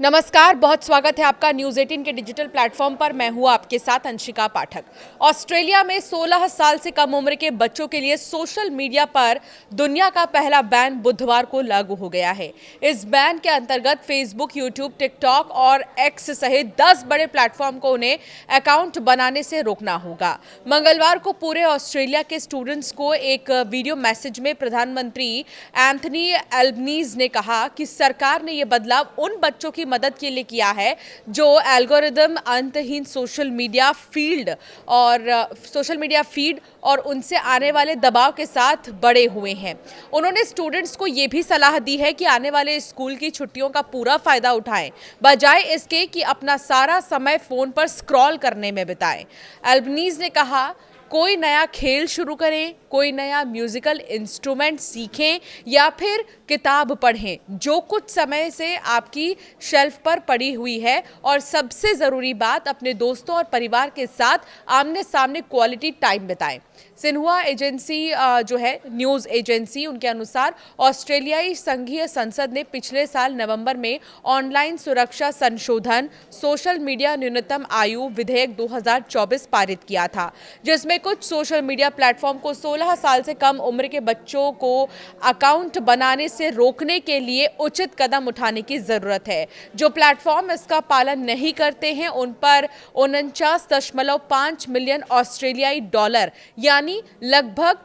नमस्कार, बहुत स्वागत है आपका न्यूज़ 18 के डिजिटल प्लेटफॉर्म पर। मैं हूं आपके साथ अंशिका पाठक। ऑस्ट्रेलिया में 16 साल से कम उम्र के बच्चों के लिए सोशल मीडिया पर दुनिया का पहला बैन बुधवार को लागू हो गया है। इस बैन के अंतर्गत फेसबुक, यूट्यूब, टिकटॉक और एक्स सहित 10 बड़े प्लेटफॉर्म को उन्हें अकाउंट बनाने से रोकना होगा। मंगलवार को पूरे ऑस्ट्रेलिया के स्टूडेंट्स को एक वीडियो मैसेज में प्रधानमंत्री एंथनी एल्बनीज ने कहा कि सरकार ने यह बदलाव उन बच्चों की मदद के लिए किया है जो एल्गोरिदम अंतहीन सोशल मीडिया फीड और उनसे आने वाले दबाव के साथ बड़े हुए हैं। उन्होंने स्टूडेंट्स को यह भी सलाह दी है कि आने वाले स्कूल की छुट्टियों का पूरा फायदा उठाएं, बजाय इसके कि अपना सारा समय फोन पर स्क्रॉल करने में बिताएं। एल्बनीज ने कहा, कोई नया खेल शुरू करें, कोई नया म्यूजिकल इंस्ट्रूमेंट सीखें या फिर किताब पढ़ें जो कुछ समय से आपकी शेल्फ पर पड़ी हुई है, और सबसे ज़रूरी बात, अपने दोस्तों और परिवार के साथ आमने सामने क्वालिटी टाइम बिताएं। सिन्हुआ एजेंसी जो है न्यूज़ एजेंसी, उनके अनुसार ऑस्ट्रेलियाई संघीय संसद ने पिछले साल नवंबर में ऑनलाइन सुरक्षा संशोधन सोशल मीडिया न्यूनतम आयु विधेयक 2024 पारित किया था, जिसमें कुछ सोशल मीडिया प्लेटफॉर्म को 16 साल से कम उम्र के बच्चों को अकाउंट बनाने से रोकने के लिए उचित कदम उठाने की ज़रूरत है। जो प्लेटफॉर्म इसका पालन नहीं करते हैं उन पर 49.5 मिलियन ऑस्ट्रेलियाई डॉलर यानी लगभग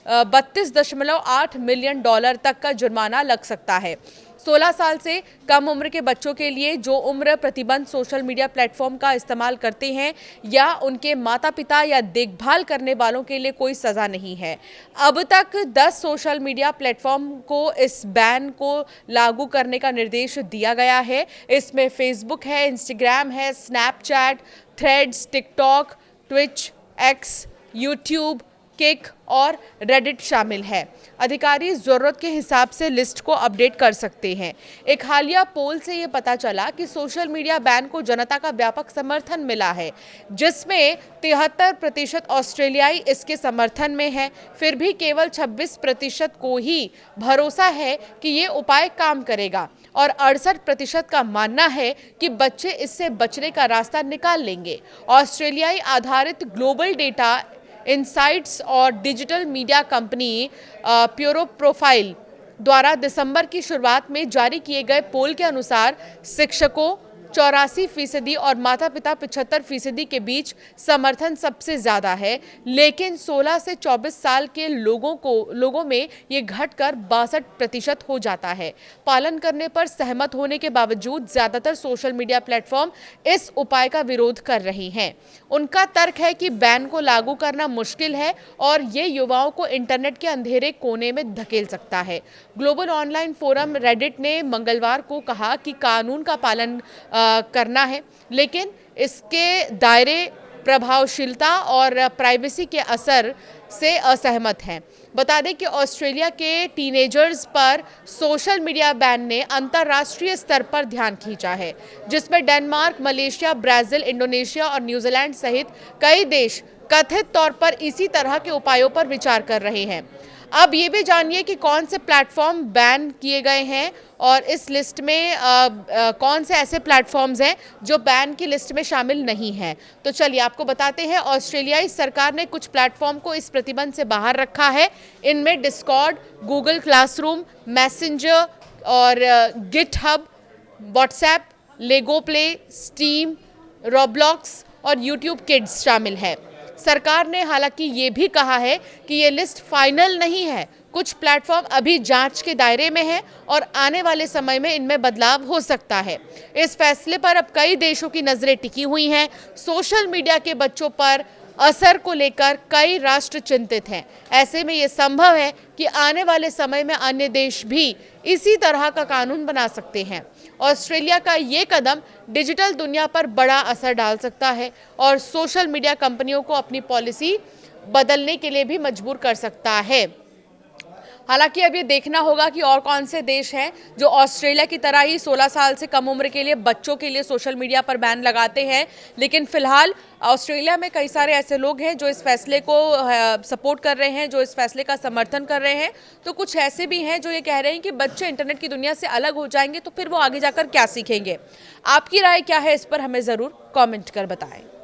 32.8 मिलियन डॉलर तक का जुर्माना लग सकता है। 16 साल से कम उम्र के बच्चों के लिए जो उम्र प्रतिबंध सोशल मीडिया प्लेटफॉर्म का इस्तेमाल करते हैं या उनके माता पिता या देखभाल करने वालों के लिए कोई सज़ा नहीं है। अब तक 10 सोशल मीडिया प्लेटफॉर्म को इस बैन को लागू करने का निर्देश दिया गया है। इसमें फेसबुक है, इंस्टाग्राम है, Snapchat, threads, TikTok, Twitch, x, YouTube, kick और रेडिट शामिल है। अधिकारी ज़रूरत के हिसाब से लिस्ट को अपडेट कर सकते हैं। एक हालिया पोल से ये पता चला कि सोशल मीडिया बैन को जनता का व्यापक समर्थन मिला है, जिसमें 73% ऑस्ट्रेलियाई इसके समर्थन में है। फिर भी केवल 26% को ही भरोसा है कि ये उपाय काम करेगा और 68% का मानना है कि बच्चे इससे बचने का रास्ता निकाल लेंगे। ऑस्ट्रेलियाई आधारित ग्लोबल डेटा इनसाइट्स और digital media company furrow profile द्वारा दिसंबर की शुरुआत में जारी किए गए पोल के अनुसार शिक्षकों 84% और माता पिता 75% के बीच समर्थन सबसे ज़्यादा है, लेकिन 16 से 24 साल के लोगों में ये घटकर 62% हो जाता है। पालन करने पर सहमत होने के बावजूद ज़्यादातर सोशल मीडिया प्लेटफॉर्म इस उपाय का विरोध कर रहे हैं। उनका तर्क है कि बैन को लागू करना मुश्किल है और ये युवाओं को इंटरनेट के अंधेरे कोने में धकेल सकता है। ग्लोबल ऑनलाइन फोरम रेडिट ने मंगलवार को कहा कि कानून का पालन करना है, लेकिन इसके दायरे, प्रभावशीलता और प्राइवेसी के असर से असहमत हैं। बता दें कि ऑस्ट्रेलिया के टीनेजर्स पर सोशल मीडिया बैन ने अंतर्राष्ट्रीय स्तर पर ध्यान खींचा है, जिसमें डेनमार्क, मलेशिया, ब्राज़ील, इंडोनेशिया और न्यूजीलैंड सहित कई देश कथित तौर पर इसी तरह के उपायों पर विचार कर रहे हैं। अब ये भी जानिए कि कौन से प्लेटफॉर्म बैन किए गए हैं और इस लिस्ट में कौन से ऐसे प्लेटफॉर्म्स हैं जो बैन की लिस्ट में शामिल नहीं हैं। तो चलिए आपको बताते हैं, ऑस्ट्रेलियाई सरकार ने कुछ प्लेटफॉर्म को इस प्रतिबंध से बाहर रखा है। इनमें डिस्कॉर्ड, गूगल क्लासरूम, मैसेंजर और गिटहब, व्हाट्सएप, लेगो प्ले, स्टीम, रोब्लॉक्स और यूट्यूब किड्स शामिल है। सरकार ने हालांकि ये भी कहा है कि ये लिस्ट फाइनल नहीं है। कुछ प्लेटफॉर्म अभी जांच के दायरे में है और आने वाले समय में इनमें बदलाव हो सकता है। इस फैसले पर अब कई देशों की नज़रें टिकी हुई हैं। सोशल मीडिया के बच्चों पर असर को लेकर कई राष्ट्र चिंतित हैं। ऐसे में ये संभव है कि आने वाले समय में अन्य देश भी इसी तरह का कानून बना सकते हैं। ऑस्ट्रेलिया का ये कदम डिजिटल दुनिया पर बड़ा असर डाल सकता है और सोशल मीडिया कंपनियों को अपनी पॉलिसी बदलने के लिए भी मजबूर कर सकता है। हालांकि अब ये देखना होगा कि और कौन से देश हैं जो ऑस्ट्रेलिया की तरह ही 16 साल से कम उम्र के लिए बच्चों के लिए सोशल मीडिया पर बैन लगाते हैं। लेकिन फिलहाल ऑस्ट्रेलिया में कई सारे ऐसे लोग हैं जो इस फैसले को सपोर्ट कर रहे हैं, जो इस फैसले का समर्थन कर रहे हैं। तो कुछ ऐसे भी हैं जो ये कह रहे हैं कि बच्चे इंटरनेट की दुनिया से अलग हो जाएंगे तो फिर वो आगे जाकर क्या सीखेंगे। आपकी राय क्या है इस पर हमें ज़रूर कॉमेंट कर बताएं।